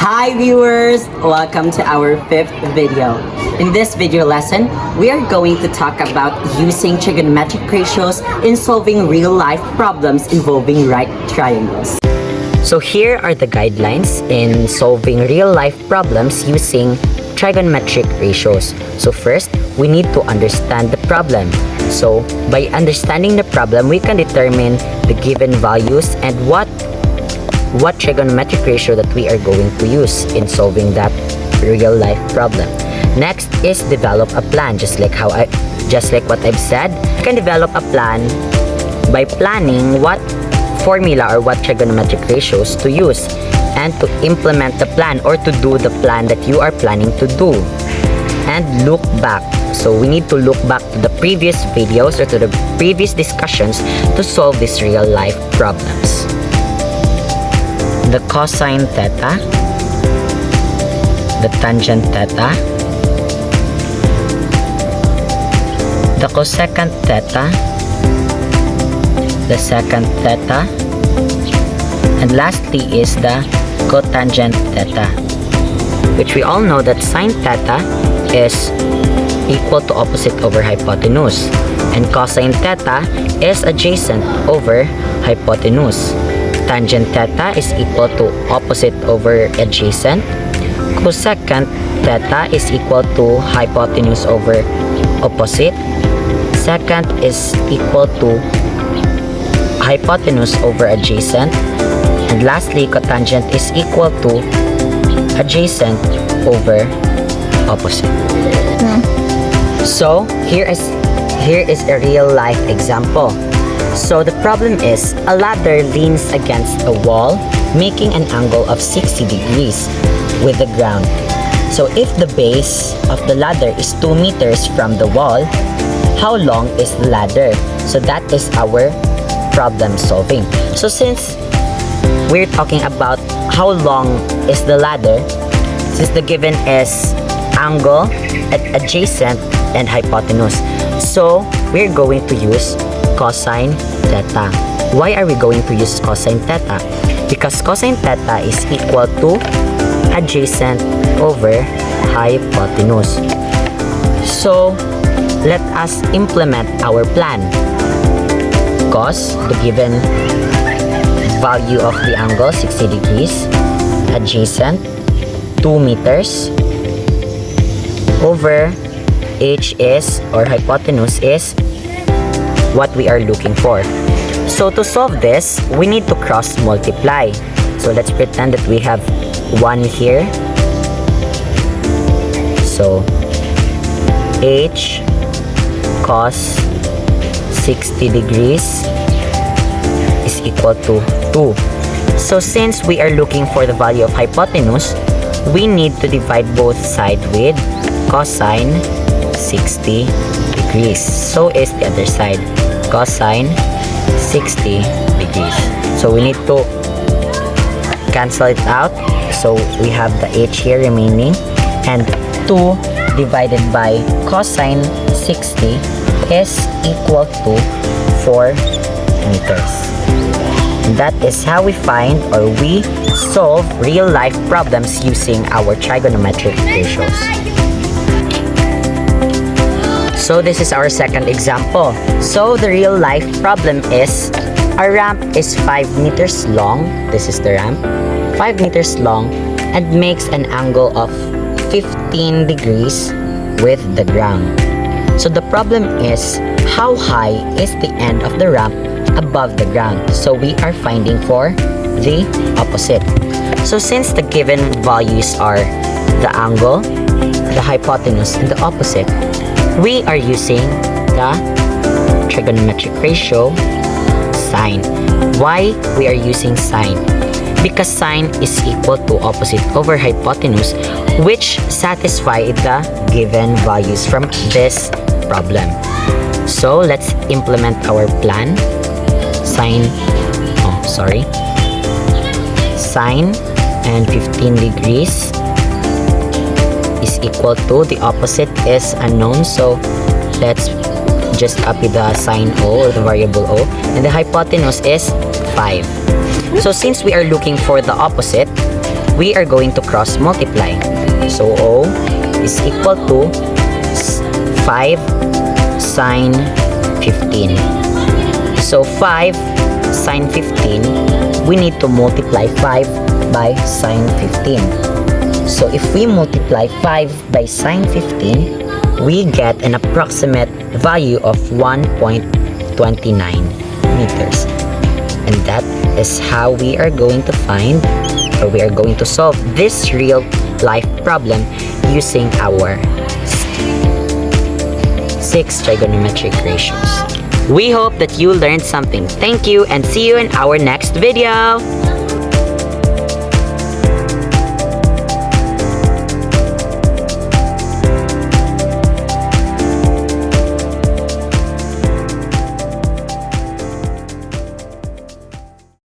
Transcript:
Hi viewers! Welcome to our fifth video. In this video lesson, we are going to talk about using trigonometric ratios in solving real-life problems involving right triangles. So here are the guidelines in solving real-life problems using trigonometric ratios. So first, we need to understand the problem. So by understanding the problem, we can determine the given values and what trigonometric ratio that we are going to use in solving that real life problem. Next is develop a plan, just like what I've said. You can develop a plan by planning what formula or what trigonometric ratios to use and to implement the plan or to do the plan that you are planning to do. And look back. So we need to look back to the previous videos or to the previous discussions to solve these real life problems. The cosine theta, the tangent theta, the cosecant theta, the secant theta, and lastly is the cotangent theta, which we all know that sine theta is equal to opposite over hypotenuse, and cosine theta is adjacent over hypotenuse. Tangent theta is equal to opposite over adjacent. Cosecant theta is equal to hypotenuse over opposite. Secant is equal to hypotenuse over adjacent. And lastly, cotangent is equal to adjacent over opposite. So here is a real life example. So the problem is, a ladder leans against a wall, making an angle of 60 degrees with the ground. So if the base of the ladder is 2 meters from the wall, how long is the ladder? So that is our problem solving. So since we're talking about how long is the ladder, since the given is angle, adjacent, and hypotenuse, so we're going to use cosine theta. Why are we going to use cosine theta? Because cosine theta is equal to adjacent over hypotenuse. So let us implement our plan. Cos, the given value of the angle, 60 degrees, adjacent, 2 meters, over h is, or hypotenuse is, what we are looking for. So to solve this, we need to cross multiply. So let's pretend that we have 1 here. So h cos 60 degrees is equal to 2. So since we are looking for the value of hypotenuse, we need to divide both sides with cosine 60 degrees. So is the other side, cosine 60 degrees. So we need to cancel it out. So we have the h here remaining, and 2 divided by cosine 60 is equal to 4 meters. And that is how we find or we solve real life problems using our trigonometric ratios. So this is our second example. So the real life problem is, a ramp is 5 meters long. This is the ramp, 5 meters long, and makes an angle of 15 degrees with the ground. So the problem is, how high is the end of the ramp above the ground? So we are finding for the opposite. So since the given values are the angle, the hypotenuse, and the opposite, we are using the trigonometric ratio sine. Why we are using sine? Because sine is equal to opposite over hypotenuse, which satisfy the given values from this problem. So let's implement our plan. Sine and 15 degrees is equal to, the opposite is unknown, so let's just copy the sine o or the variable o, and the hypotenuse is 5. So since we are looking for the opposite, we are going to cross multiply. So O is equal to 5 sine 15. So 5 sine 15, we need to multiply 5 by sine 15. So if we multiply 5 by sine 15, we get an approximate value of 1.29 meters. And that is how we are going to find, or we are going to solve this real life problem using our 6 trigonometric ratios. We hope that you learned something. Thank you and see you in our next video.